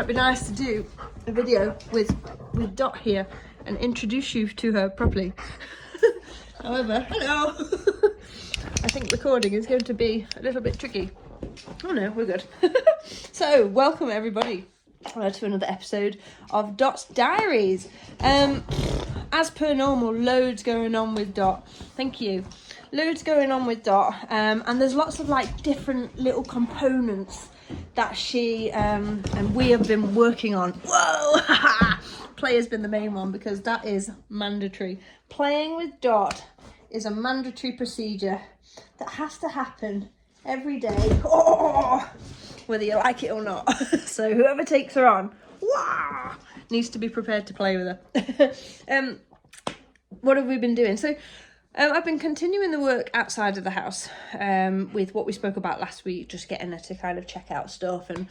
might be nice to do a video with Dot here and introduce you to her properly. However, hello. I think recording is going to be a little bit tricky. Oh no, we're good. So, welcome everybody to another episode of Dot's Diaries. As per normal, loads going on with Dot. Thank you. Loads going on with Dot, and there's lots of like different little components that she and we have been working on. Whoa! Play has been the main one because that is mandatory. Playing with Dot is a mandatory procedure that has to happen every day, whether you like it or not. So whoever takes her on, needs to be prepared to play with her. What have we been doing? So I've been continuing the work outside of the house with what we spoke about last week, just getting her to kind of check out stuff and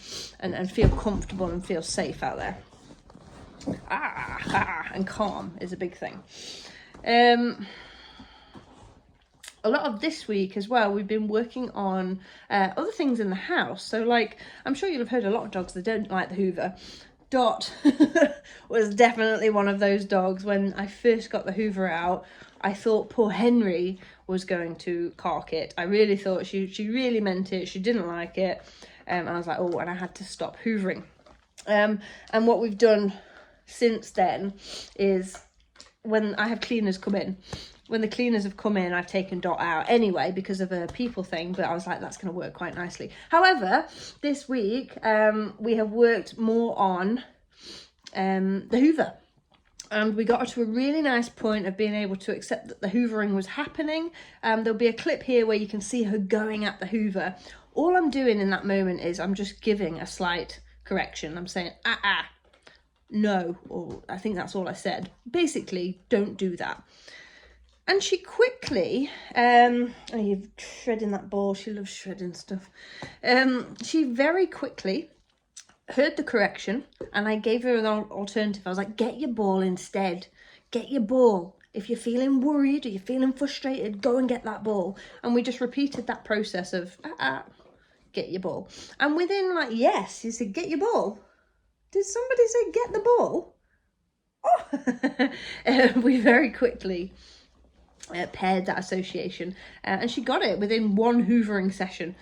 feel comfortable and feel safe out there. And calm is a big thing. A lot of this week as well, we've been working on other things in the house. So like, I'm sure you'll have heard a lot of dogs that don't like the Hoover. Dot was definitely one of those dogs. When I first got the Hoover out, I thought poor Henry was going to cark it. I really thought she really meant it. She didn't like it. And I was like, oh, and I had to stop hoovering. And what we've done since then is when I have cleaners come in, when the cleaners have come in, I've taken Dot out anyway because of a people thing, but I was like, that's going to work quite nicely. However, this week, we have worked more on the Hoover. And we got her to a really nice point of being able to accept that the hoovering was happening. There'll be a clip here where you can see her going at the Hoover. All I'm doing in that moment is I'm just giving a slight correction. I'm saying, no, or I think that's all I said. Basically, don't do that. And she quickly, you're shredding that ball, she loves shredding stuff. She very quickly heard the correction, and I gave her an alternative. I was like, get your ball instead. Get your ball. If you're feeling worried or you're feeling frustrated, go and get that ball. And we just repeated that process of, get your ball. And within like, yes, you said, get your ball. Did somebody say, get the ball? Oh, we very quickly paired that association, and she got it within one hoovering session,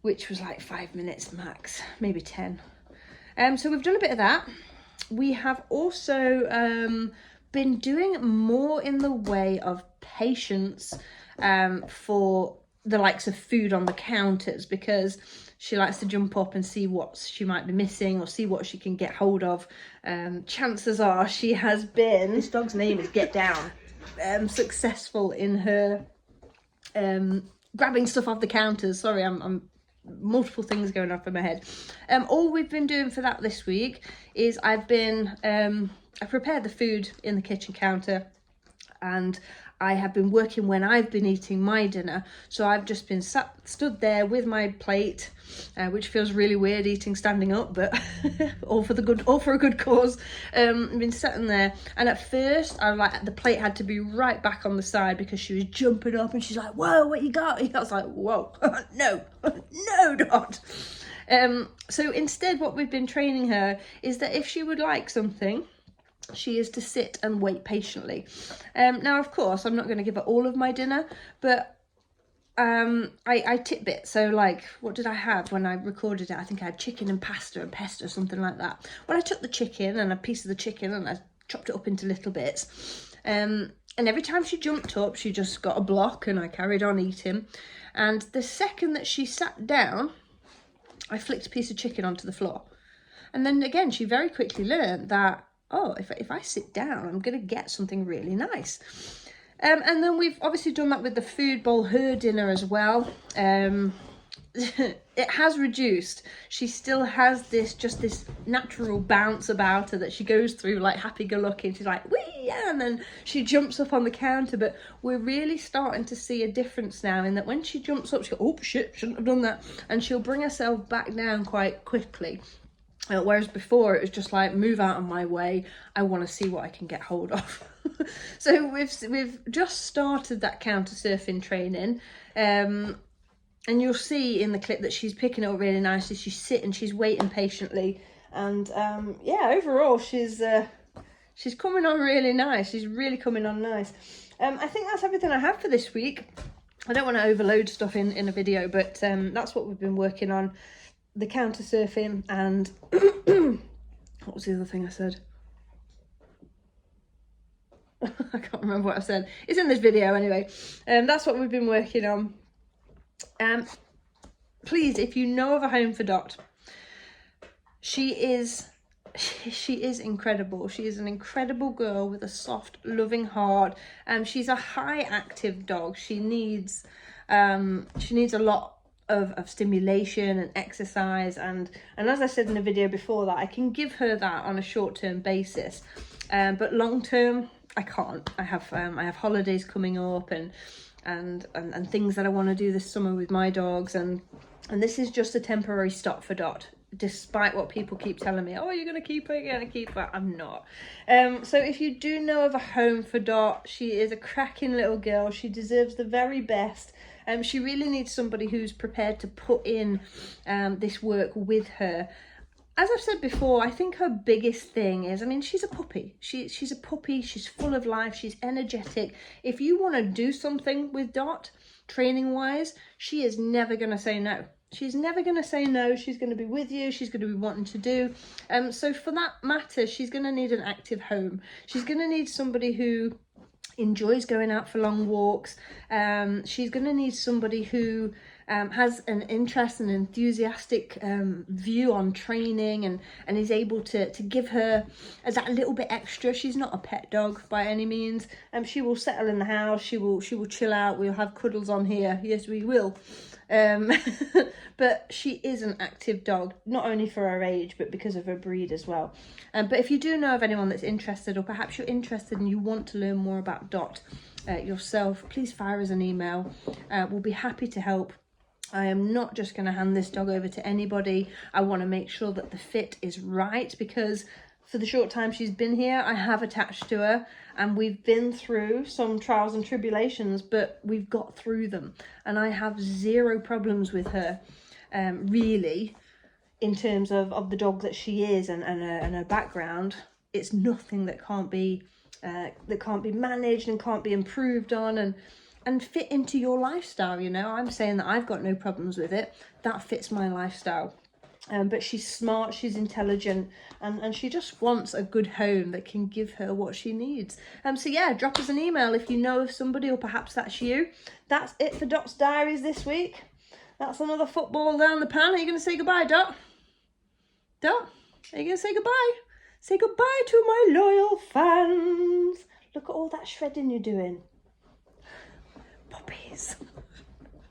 which was like 5 minutes max, maybe 10. So we've done a bit of that. We have also been doing more in the way of patience for the likes of food on the counters, because she likes to jump up and see what she might be missing or see what she can get hold of. Chances are she has been, this dog's name is Get Down, successful in her grabbing stuff off the counters. Sorry, I'm multiple things going off in my head. All we've been doing for that this week is I've prepared the food in the kitchen counter, and I have been working when I've been eating my dinner. So I've just been stood there with my plate, which feels really weird eating standing up, but all for a good cause. I've been sitting there, and at first I the plate had to be right back on the side because she was jumping up and she's like, whoa, what you got? I was like, whoa, no, Dot. So instead what we've been training her is that if she would like something, she is to sit and wait patiently. Now, of course, I'm not going to give her all of my dinner, but I titbit. So, like, what did I have when I recorded it? I think I had chicken and pasta and pesto, something like that. When I took the chicken and a piece of the chicken and I chopped it up into little bits, and every time she jumped up, she just got a block and I carried on eating. And the second that she sat down, I flicked a piece of chicken onto the floor. And then again, she very quickly learned that, oh, if I sit down, I'm going to get something really nice. And then we've obviously done that with the food bowl, her dinner as well. It has reduced. She still has this natural bounce about her that she goes through, like happy-go-lucky. She's like, wee, and then she jumps up on the counter. But we're really starting to see a difference now in that when she jumps up, she goes, oh, shit, shouldn't have done that. And she'll bring herself back down quite quickly. Whereas before it was just like, move out of my way, I want to see what I can get hold of. So we've just started that counter surfing training, and you'll see in the clip that she's picking it up really nicely. She's sitting, she's waiting patiently, And yeah, overall she's coming on really nice. She's really coming on nice. I think that's everything I have for this week. I don't want to overload stuff in a video, but that's what we've been working on. The counter surfing and what was the other thing I said? I can't remember what I said. It's in this video anyway. That's what we've been working on. Please, if you know of a home for Dot, she is incredible. She is an incredible girl with a soft, loving heart. She's a high active dog. She needs a lot of stimulation and exercise, and as I said in the video before that, I can give her that on a short-term basis, but long-term I can't. I have holidays coming up and things that I want to do this summer with my dogs, and this is just a temporary stop for Dot, despite what people keep telling me. Oh, you're going to keep her, you're going to keep her. I'm not. So if you do know of a home for Dot, she is a cracking little girl. She deserves the very best. She really needs somebody who's prepared to put in this work with her. As I've said before, I think her biggest thing is, I mean, she's a puppy. She's a puppy. She's full of life. She's energetic. If you want to do something with Dot, training-wise, she is never going to say no. She's never going to say no. She's going to be with you. She's going to be wanting to do. So for that matter, she's going to need an active home. She's going to need somebody who enjoys going out for long walks. She's going to need somebody who has an interest and enthusiastic view on training and is able to give her that little bit extra. She's not a pet dog by any means. She will settle in the house. She will chill out. We'll have cuddles on here. Yes, we will. But she is an active dog, not only for her age, but because of her breed as well. But if you do know of anyone that's interested, or perhaps you're interested and you want to learn more about Dot yourself, please fire us an email. We'll be happy to help. I am not just going to hand this dog over to anybody. I want to make sure that the fit is right, because for the short time she's been here, I have attached to her, and we've been through some trials and tribulations, but we've got through them, and I have zero problems with her, really, in terms of the dog that she is and her background. It's nothing that can't be managed and can't be improved on and fit into your lifestyle. You know, I'm saying that I've got no problems with it. That fits my lifestyle. But she's smart, she's intelligent, and she just wants a good home that can give her what she needs. So yeah, drop us an email if you know of somebody, or perhaps that's you. That's it for Dot's Diaries this week. That's another football down the pan. Are you going to say goodbye, Dot? Dot, are you going to say goodbye? Say goodbye to my loyal fans. Look at all that shredding you're doing. Puppies.